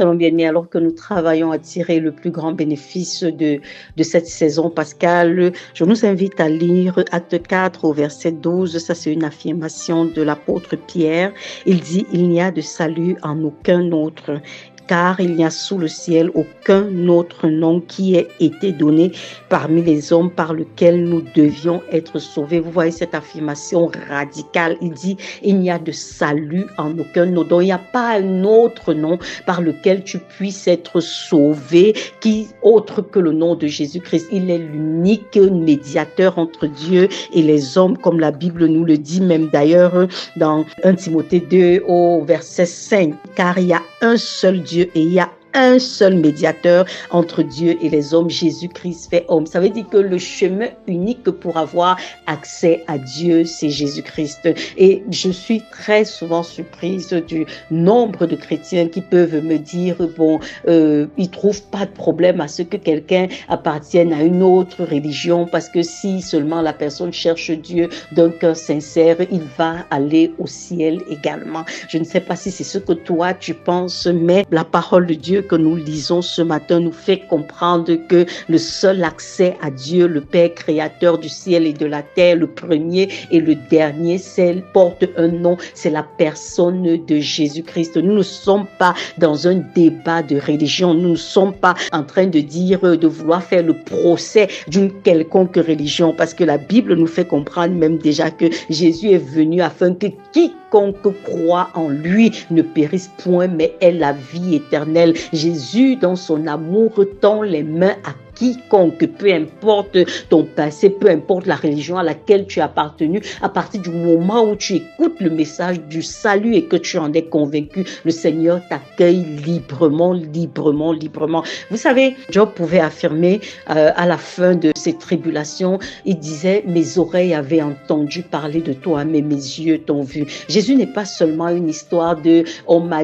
Shalom bien-aimés, alors que nous travaillons à tirer le plus grand bénéfice de cette saison pascale, je nous invite à lire Acte 4 au verset 12. Ça, c'est une affirmation de l'apôtre Pierre. Il dit « Il n'y a de salut en aucun autre ». Car il n'y a sous le ciel aucun autre nom qui ait été donné parmi les hommes par lequel nous devions être sauvés. Vous voyez cette affirmation radicale. Il dit, il n'y a de salut en aucun autre. Donc, il n'y a pas un autre nom par lequel tu puisses être sauvé qui autre que le nom de Jésus-Christ. Il est l'unique médiateur entre Dieu et les hommes, comme la Bible nous le dit, même d'ailleurs dans 1 Timothée 2 au verset 5. Car il y a un seul Dieu et il y a un seul médiateur entre Dieu et les hommes, Jésus-Christ fait homme. Ça veut dire que le chemin unique pour avoir accès à Dieu, c'est Jésus-Christ. Et je suis très souvent surprise du nombre de chrétiens qui peuvent me dire, ils trouvent pas de problème à ce que quelqu'un appartienne à une autre religion, parce que si seulement la personne cherche Dieu d'un cœur sincère, il va aller au ciel également. Je ne sais pas si c'est ce que toi tu penses, mais la parole de Dieu que nous lisons ce matin nous fait comprendre que le seul accès à Dieu, le Père créateur du ciel et de la terre, le premier et le dernier, porte un nom, c'est la personne de Jésus-Christ. Nous ne sommes pas dans un débat de religion, nous ne sommes pas en train de vouloir faire le procès d'une quelconque religion, parce que la Bible nous fait comprendre même déjà que Jésus est venu afin que quiconque croit en lui ne périsse point, mais ait la vie éternelle. Jésus, dans son amour, tend les mains à quiconque, peu importe ton passé, peu importe la religion à laquelle tu as appartenu, à partir du moment où tu écoutes le message du salut et que tu en es convaincu, le Seigneur t'accueille librement. Vous savez, Job pouvait affirmer à la fin de ses tribulations, il disait, mes oreilles avaient entendu parler de toi, mais mes yeux t'ont vu. Jésus n'est pas seulement une histoire de on a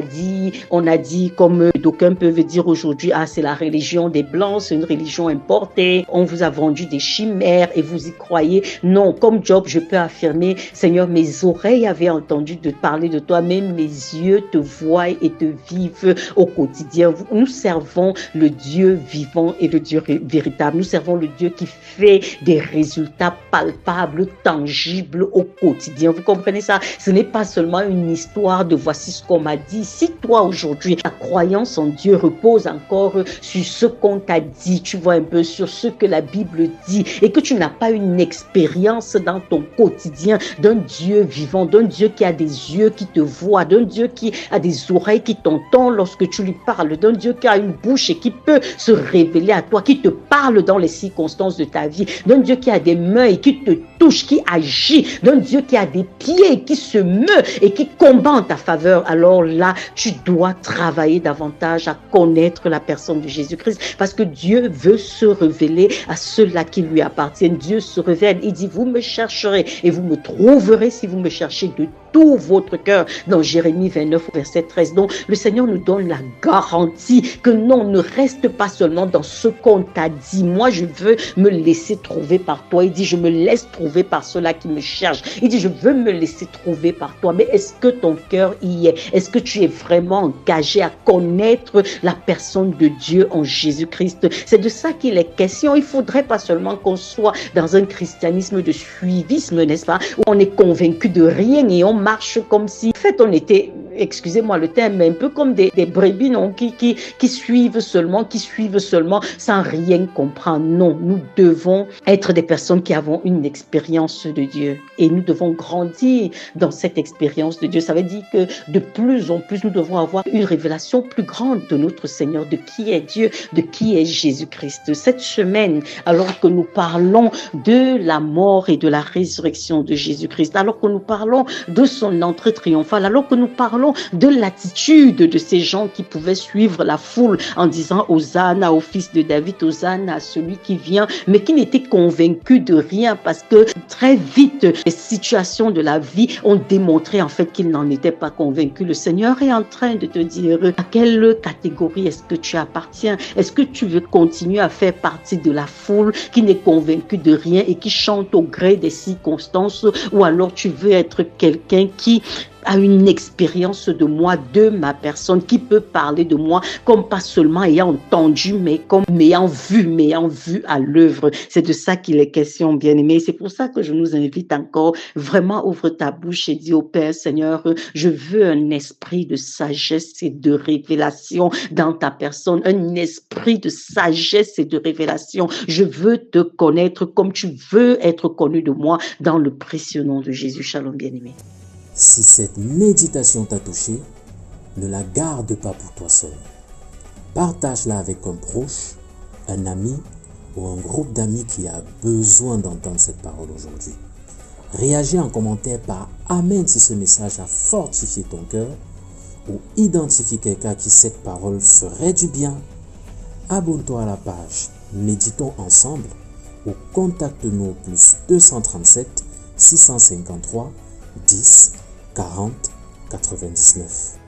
dit, comme d'aucuns peuvent dire aujourd'hui, c'est la religion des Blancs, c'est une religion importée, on vous a vendu des chimères et vous y croyez. Non, comme Job, je peux affirmer, Seigneur, mes oreilles avaient entendu parler de toi, mais mes yeux te voient et te vivent au quotidien. Nous servons le Dieu vivant et le Dieu véritable. Nous servons le Dieu qui fait des résultats palpables, tangibles au quotidien. Vous comprenez ça? Ce n'est pas seulement une histoire de voici ce qu'on m'a dit. Si toi aujourd'hui, ta croyance en Dieu repose encore sur ce qu'on t'a dit, tu vois un peu sur ce que la Bible dit, et que tu n'as pas une expérience dans ton quotidien d'un Dieu vivant, d'un Dieu qui a des yeux qui te voient, d'un Dieu qui a des oreilles qui t'entendent lorsque tu lui parles, d'un Dieu qui a une bouche et qui peut se révéler à toi, qui te parle dans les circonstances de ta vie, d'un Dieu qui a des mains et qui te touche, qui agit, d'un Dieu qui a des pieds et qui se meut et qui combat en ta faveur. Alors là, tu dois travailler davantage à connaître la personne de Jésus-Christ, parce que Dieu veut se révéler à ceux-là qui lui appartiennent. Dieu se révèle, il dit, vous me chercherez et vous me trouverez si vous me cherchez de tout votre cœur, dans Jérémie 29 verset 13. Donc le Seigneur nous donne la garantie que non, ne reste pas seulement dans ce qu'on t'a dit. Moi je veux me laisser trouver par toi. Il dit, je me laisse trouver par ceux-là qui me cherchent. Il dit, je veux me laisser trouver par toi. Mais est-ce que ton cœur y est? Est-ce que tu es vraiment engagé à connaître la personne de Dieu en Jésus-Christ? C'est de ça qu'il est question. Il faudrait pas seulement qu'on soit dans un christianisme de suivisme, n'est-ce pas, où on est convaincu de rien et on marche comme si, en fait, on était, excusez-moi le terme, un peu comme des brebis, non, qui suivent seulement sans rien comprendre. Non, nous devons être des personnes qui avons une expérience de Dieu et nous devons grandir dans cette expérience de Dieu. Ça veut dire que de plus en plus, nous devons avoir une révélation plus grande de notre Seigneur, de qui est Dieu, de qui est Jésus-Christ. Cette semaine, alors que nous parlons de la mort et de la résurrection de Jésus-Christ, alors que nous parlons de son entrée triomphale, alors que nous parlons de l'attitude de ces gens qui pouvaient suivre la foule en disant Hosanna au fils de David, Hosanna à celui qui vient, mais qui n'était convaincu de rien, parce que très vite, les situations de la vie ont démontré en fait qu'il n'en était pas convaincu. Le Seigneur est en train de te dire à quelle catégorie est-ce que tu appartiens? Est-ce que tu veux continuer à faire partie de la foule qui n'est convaincue de rien et qui chante au gré des circonstances, ou alors tu veux être quelqu'un qui a une expérience de moi, de ma personne, qui peut parler de moi comme pas seulement ayant entendu, mais comme m'ayant vu à l'œuvre. C'est de ça qu'il est question, bien-aimé. C'est pour ça que je nous invite encore, vraiment ouvre ta bouche et dis au Père, Seigneur, je veux un esprit de sagesse et de révélation dans ta personne, un esprit de sagesse et de révélation. Je veux te connaître comme tu veux être connu de moi dans le précieux nom de Jésus. Shalom, bien-aimé. Si cette méditation t'a touché, ne la garde pas pour toi seul. Partage-la avec un proche, un ami ou un groupe d'amis qui a besoin d'entendre cette parole aujourd'hui. Réagis en commentaire par Amen si ce message a fortifié ton cœur ou identifie quelqu'un à qui cette parole ferait du bien. Abonne-toi à la page Méditons ensemble ou contacte-nous au plus 237 653 10 40 99.